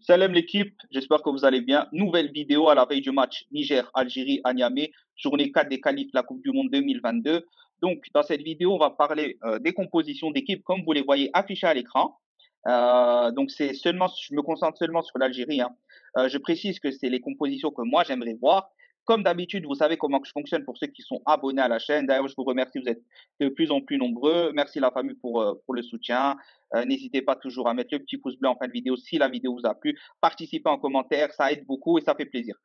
Salam l'équipe, j'espère que vous allez bien. Nouvelle vidéo à la veille du match Niger-Algérie à Niamey, journée 4 des qualifs de la Coupe du Monde 2022. Donc, dans cette vidéo, on va parler des compositions d'équipe comme vous les voyez affichées à l'écran. Donc, je me concentre seulement sur l'Algérie, hein. Je précise que c'est les compositions que moi j'aimerais voir. Comme d'habitude, vous savez comment que je fonctionne pour ceux qui sont abonnés à la chaîne. D'ailleurs, je vous remercie, vous êtes de plus en plus nombreux. Merci la famille pour le soutien. N'hésitez pas toujours à mettre le petit pouce bleu en fin de vidéo si la vidéo vous a plu. Participez en commentaire, ça aide beaucoup et ça fait plaisir.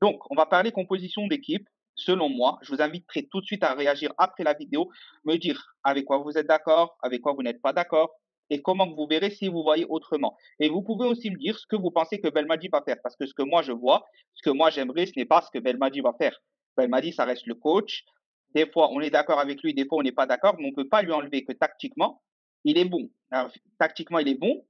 Donc, on va parler composition d'équipe. Selon moi, je vous inviterai tout de suite à réagir après la vidéo, me dire avec quoi vous êtes d'accord, avec quoi vous n'êtes pas d'accord, et comment vous verrez si vous voyez autrement. Et vous pouvez aussi me dire ce que vous pensez que Belmadi va faire, parce que ce que moi je vois, ce que moi j'aimerais, ce n'est pas ce que Belmadi va faire. Belmadi, ça reste le coach. Des fois, on est d'accord avec lui, des fois, on n'est pas d'accord, mais on ne peut pas lui enlever que tactiquement, il est bon. Alors, tactiquement, il est bon.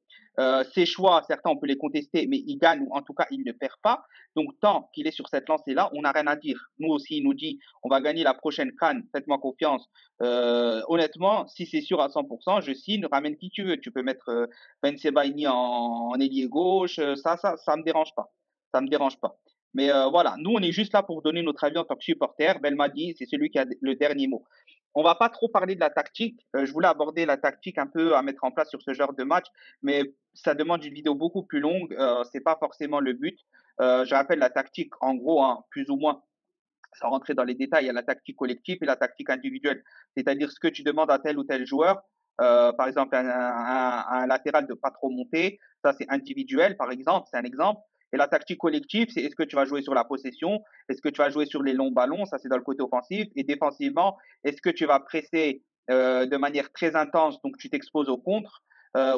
Ses choix, certains, on peut les contester, mais il gagne, ou en tout cas, il ne perd pas. Donc, tant qu'il est sur cette lancée-là, on n'a rien à dire. Nous aussi, il nous dit, on va gagner la prochaine CAN, faites-moi confiance. Honnêtement, si c'est sûr à 100%, je signe, ramène qui tu veux. Tu peux mettre Ben Sebaini en ailier gauche, ça me dérange pas. Ça me dérange pas. Mais voilà, nous, on est juste là pour donner notre avis en tant que supporter. Belmadi, c'est celui qui a le dernier mot. On va pas trop parler de la tactique. Je voulais aborder la tactique un peu à mettre en place sur ce genre de match, mais ça demande une vidéo beaucoup plus longue. C'est pas forcément le but. Je rappelle la tactique, en gros, hein, plus ou moins, sans rentrer dans les détails, il y a la tactique collective et la tactique individuelle. C'est-à-dire ce que tu demandes à tel ou tel joueur, par exemple un latéral de pas trop monter, ça c'est individuel par exemple, c'est un exemple. Et la tactique collective, c'est est-ce que tu vas jouer sur la possession, est-ce que tu vas jouer sur les longs ballons, ça c'est dans le côté offensif. Et défensivement, est-ce que tu vas presser de manière très intense, donc tu t'exposes au contre,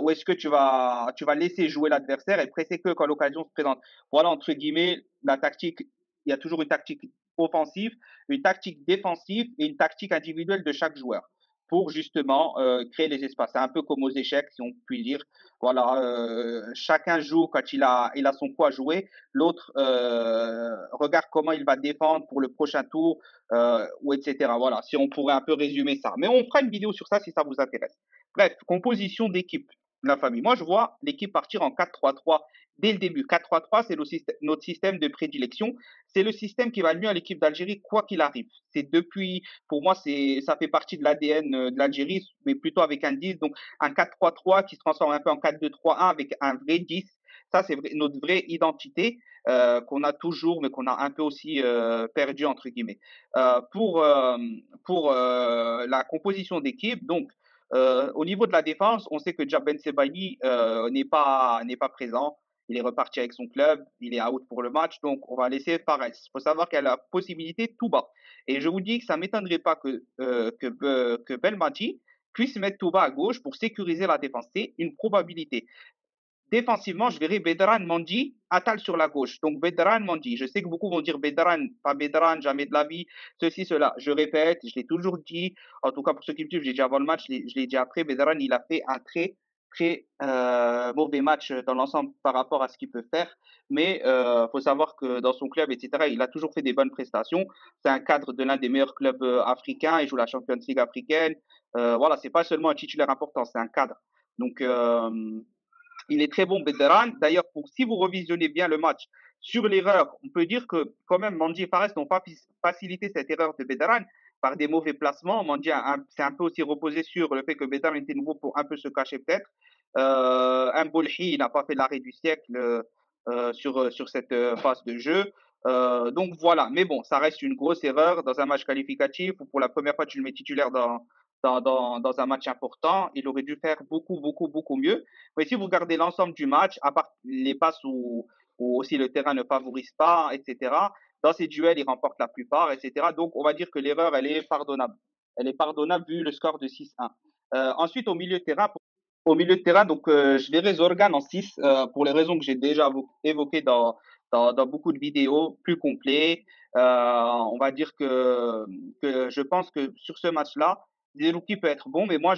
ou est-ce que tu vas laisser jouer l'adversaire et presser que quand l'occasion se présente. Voilà, entre guillemets, la tactique. Il y a toujours une tactique offensive, une tactique défensive et une tactique individuelle de chaque joueur pour justement créer les espaces. C'est un peu comme aux échecs, si on peut dire. Voilà, chacun joue quand il a son coup à jouer. L'autre regarde comment il va défendre pour le prochain tour, ou etc. Voilà, si on pourrait un peu résumer ça. Mais on fera une vidéo sur ça si ça vous intéresse. Bref, composition d'équipe, la famille. Moi, je vois l'équipe partir en 4-3-3 dès le début. 4-3-3, c'est notre système de prédilection. C'est le système qui va le mieux à l'équipe d'Algérie, quoi qu'il arrive. C'est depuis, pour moi, ça fait partie de l'ADN de l'Algérie, mais plutôt avec un 10. Donc, un 4-3-3 qui se transforme un peu en 4-2-3-1 avec un vrai 10. Ça, c'est notre vraie identité qu'on a toujours, mais qu'on a un peu aussi perdu, entre guillemets. Pour la composition d'équipe, donc, au niveau de la défense, on sait que Jaben Sebaini n'est pas présent. Il est reparti avec son club, il est out pour le match, donc on va laisser Fares. Il faut savoir qu'elle a la possibilité tout bas. Et je vous dis que ça ne m'étonnerait pas que Belmadi puisse mettre tout bas à gauche pour sécuriser la défense. C'est une probabilité. Défensivement, je verrai Bedran, Mandi, Atal sur la gauche. Donc Bedran, Mandi. Je sais que beaucoup vont dire Bedran, pas Bedran, jamais de la vie, ceci, cela. Je répète, je l'ai toujours dit. En tout cas, pour ceux qui me suivent, je l'ai dit avant le match, je l'ai dit après. Bedran, il a fait un très, très mauvais match dans l'ensemble par rapport à ce qu'il peut faire. Mais faut savoir que dans son club, etc., il a toujours fait des bonnes prestations. C'est un cadre de l'un des meilleurs clubs africains. Il joue la Champions League africaine. Voilà, c'est pas seulement un titulaire important, c'est un cadre. Donc, il est très bon, Bedran. D'ailleurs, si vous revisionnez bien le match sur l'erreur, on peut dire que quand même Mandi et Fares n'ont pas facilité cette erreur de Bedran par des mauvais placements. Mandi s'est un peu aussi reposé sur le fait que Bedran était nouveau pour un peu se cacher peut-être. Un Bolhi n'a pas fait l'arrêt du siècle sur cette phase de jeu. Donc voilà, mais bon, ça reste une grosse erreur dans un match qualificatif où pour la première fois tu le mets titulaire dans un match important. Il aurait dû faire beaucoup, beaucoup, beaucoup mieux. Mais si vous regardez l'ensemble du match, à part les passes où aussi le terrain ne favorise pas, etc., dans ces duels, il remporte la plupart, etc. Donc, on va dire que l'erreur, elle est pardonnable. Elle est pardonnable vu le score de 6-1. Ensuite, au milieu de terrain, donc, je verrai Zorgan en 6 pour les raisons que j'ai déjà évoquées dans beaucoup de vidéos plus complet. On va dire que je pense que sur ce match-là, Zerouki peut être bon, mais moi,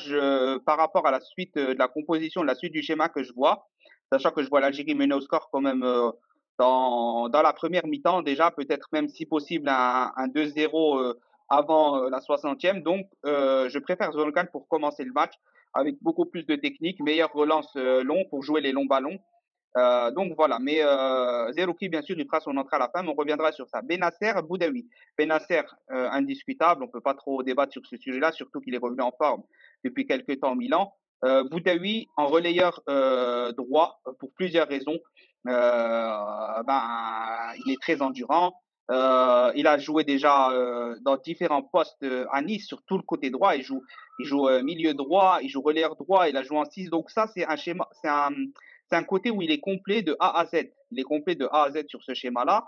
par rapport à la suite de la composition, la suite du schéma que je vois, sachant que je vois l'Algérie mener au score quand même dans la première mi-temps, déjà, peut-être même si possible un 2-0 avant la 60e. Donc, je préfère Zolgan pour commencer le match avec beaucoup plus de technique, meilleure relance long pour jouer les longs ballons. Donc voilà, mais Zerouki, bien sûr, il fera son entrée à la fin, mais on reviendra sur ça. Benasser, Boudaoui. Benasser, indiscutable, on peut pas trop débattre sur ce sujet-là, surtout qu'il est revenu en forme depuis quelques temps au Milan. Boudaoui, en relayeur droit, pour plusieurs raisons. Il est très endurant. Il a joué déjà dans différents postes à Nice, sur tout le côté droit. Il joue milieu droit, il joue relayeur droit, il a joué en 6. Donc ça, c'est un schéma, c'est un côté où il est complet de A à Z. Il est complet de A à Z sur ce schéma-là.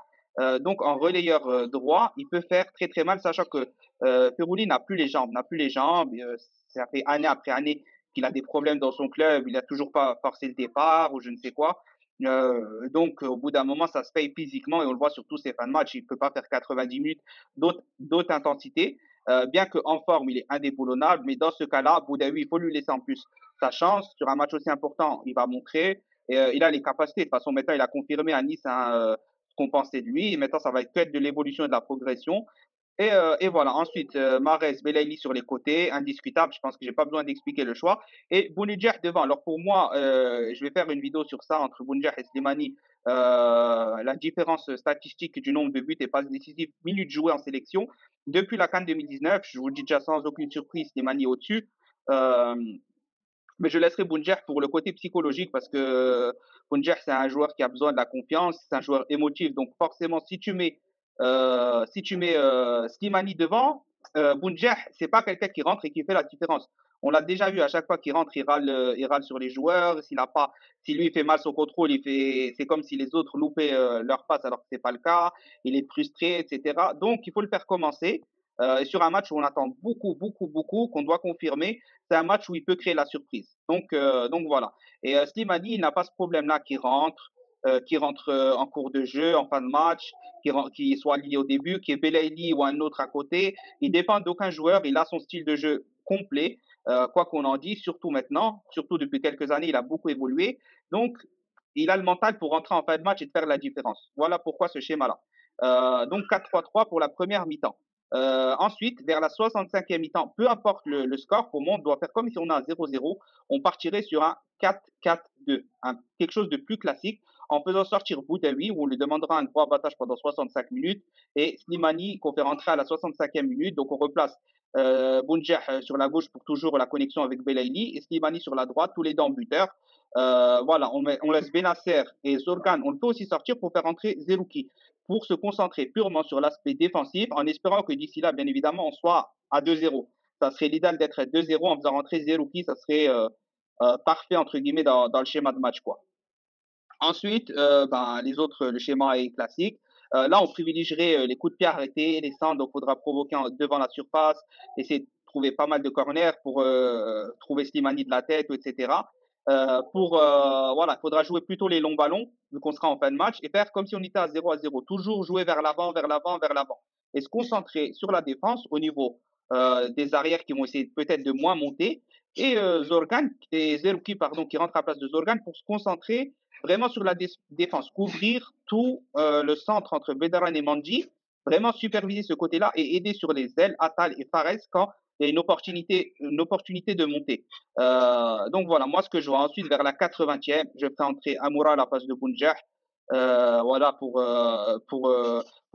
Donc en relayeur droit, il peut faire très très mal, sachant que Ferouli n'a plus les jambes. Ça fait année après année qu'il a des problèmes dans son club. Il n'a toujours pas forcé le départ ou je ne sais quoi. Donc au bout d'un moment, ça se paye physiquement et on le voit sur tous ses fins de match. Il ne peut pas faire 90 minutes d'autres intensités. Bien qu'en forme, il est indéboulonnable, mais dans ce cas-là, Boudaoui, il faut lui laisser en plus sa chance. Sur un match aussi important, il va montrer. Et il a les capacités. De toute façon, maintenant, il a confirmé à Nice ce qu'on pensait de lui. Et maintenant, ça va être de l'évolution et de la progression. Et voilà. Ensuite, Mahrez, Belaïli sur les côtés, indiscutable. Je pense que j'ai pas besoin d'expliquer le choix. Et Bounedjah devant. Alors pour moi, je vais faire une vidéo sur ça entre Bounedjah et Slimani. La différence statistique du nombre de buts et passes décisives, minutes jouées en sélection. Depuis la CAN 2019, je vous le dis déjà sans aucune surprise, Slimani au-dessus. Euh, mais je laisserai Bounjer pour le côté psychologique parce que Bounjer, c'est un joueur qui a besoin de la confiance, c'est un joueur émotif. Donc forcément, si tu mets Slimani devant, Bounjer, c'est pas quelqu'un qui rentre et qui fait la différence. On l'a déjà vu à chaque fois qu'il rentre, il râle sur les joueurs. Si lui fait mal son contrôle, c'est comme si les autres loupaient leur passe alors que c'est pas le cas. Il est frustré, etc. Donc il faut le faire commencer. Et sur un match où on attend beaucoup, beaucoup, beaucoup, qu'on doit confirmer, c'est un match où il peut créer la surprise. Donc voilà. Et Slimani, il n'a pas ce problème-là qui rentre en cours de jeu, en fin de match, qui soit lié au début, qui est Belaïli ou un autre à côté. Il dépend d'aucun joueur. Il a son style de jeu complet, quoi qu'on en dise, surtout maintenant, surtout depuis quelques années, il a beaucoup évolué. Donc, il a le mental pour rentrer en fin de match et de faire la différence. Voilà pourquoi ce schéma-là. Donc 4-3-3 pour la première mi-temps. Ensuite, vers la 65e mi-temps, peu importe le score, pour moi, on doit faire comme si on a un 0-0. On partirait sur un 4-4-2, quelque chose de plus classique, en faisant sortir Boudaoui, où on lui demandera un gros abattage pendant 65 minutes, et Slimani, qu'on fait rentrer à la 65e minute. Donc, on replace Bounjah sur la gauche pour toujours la connexion avec Belaïli, et Slimani sur la droite, tous les deux en buteur. Voilà, on laisse Benasser et Zorgan. On le peut aussi sortir pour faire entrer Zerouki, pour se concentrer purement sur l'aspect défensif, en espérant que d'ici là, bien évidemment, on soit à 2-0. Ça serait l'idéal d'être à 2-0 en faisant rentrer Zerouki, ça serait parfait, entre guillemets, dans le schéma de match, quoi. Ensuite, les autres, le schéma est classique. Là, on privilégierait les coups de pied arrêtés, les centres, donc il faudra provoquer devant la surface, essayer de trouver pas mal de corners pour trouver Slimani de la tête, etc. Voilà, il faudra jouer plutôt les longs ballons, vu qu'on sera en fin de match, et faire comme si on était à 0-0. Toujours jouer vers l'avant, vers l'avant, vers l'avant. Et se concentrer sur la défense au niveau des arrières qui vont essayer peut-être de moins monter, et Zerouki, pardon, qui rentre à la place de Zorgan pour se concentrer vraiment sur la défense, couvrir tout le centre entre Bedaran et Manji, vraiment superviser ce côté-là et aider sur les ailes Atal et Fares quand il y a une opportunité de monter. Donc voilà, moi ce que je vois ensuite vers la 80e, je ferai entrer Amoura à la place de Bounjah. Voilà pour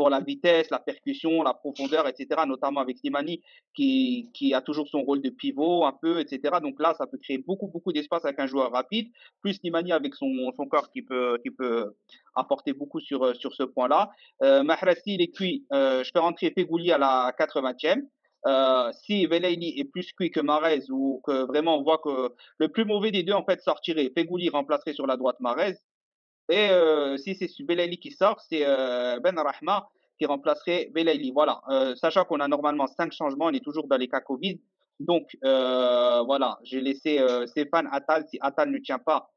la vitesse, la percussion, la profondeur, etc. Notamment avec Slimani qui a toujours son rôle de pivot un peu, etc. Donc là, ça peut créer beaucoup beaucoup d'espace avec un joueur rapide plus Slimani avec son corps qui peut apporter beaucoup sur ce point-là. Mahrez, il est cuit. Je fais rentrer Fegouli à la 80e. Si Velaini est plus cuit que Mahrez ou que vraiment on voit que le plus mauvais des deux en fait sortirait, Fegouli remplacerait sur la droite Mahrez. Et si c'est Belaïli qui sort, c'est Ben Rahma qui remplacerait Belaïli. Voilà. Sachant qu'on a normalement 5 changements, on est toujours dans les cas Covid. Donc voilà, j'ai laissé Stéphane Attal. Si Attal ne tient pas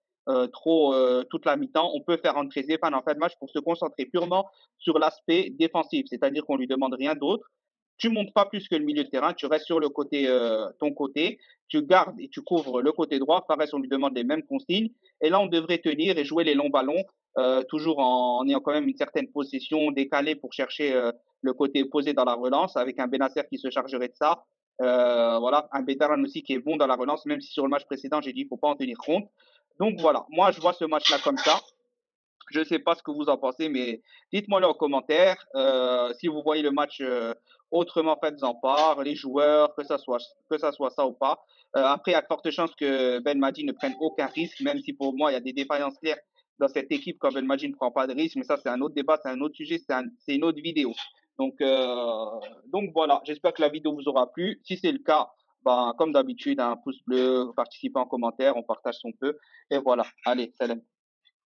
trop toute la mi-temps, on peut faire entrer Stéphane en fin de match pour se concentrer purement sur l'aspect défensif. C'est-à-dire qu'on lui demande rien d'autre. Tu montes pas plus que le milieu de terrain, tu restes sur le côté, ton côté, tu gardes et tu couvres le côté droit. Pareil, on lui demande les mêmes consignes. Et là, on devrait tenir et jouer les longs ballons, toujours en ayant quand même une certaine possession décalée pour chercher le côté opposé dans la relance, avec un Benasser qui se chargerait de ça. Voilà, un Bétaran aussi qui est bon dans la relance, même si sur le match précédent, j'ai dit qu'il ne faut pas en tenir compte. Donc voilà, moi je vois ce match-là comme ça. Je ne sais pas ce que vous en pensez, mais dites-moi-le en commentaire. Si vous voyez le match autrement, faites-en part. Les joueurs, que ça soit ça ou pas. Après, il y a de fortes chances que Ben Madi ne prenne aucun risque, même si pour moi, il y a des défaillances claires dans cette équipe quand Ben Madi ne prend pas de risque. Mais ça, c'est un autre débat, c'est un autre sujet, c'est une autre vidéo. Donc voilà, j'espère que la vidéo vous aura plu. Si c'est le cas, ben, comme d'habitude, un pouce bleu, participez en commentaire, on partage son peu. Et voilà, allez, salam.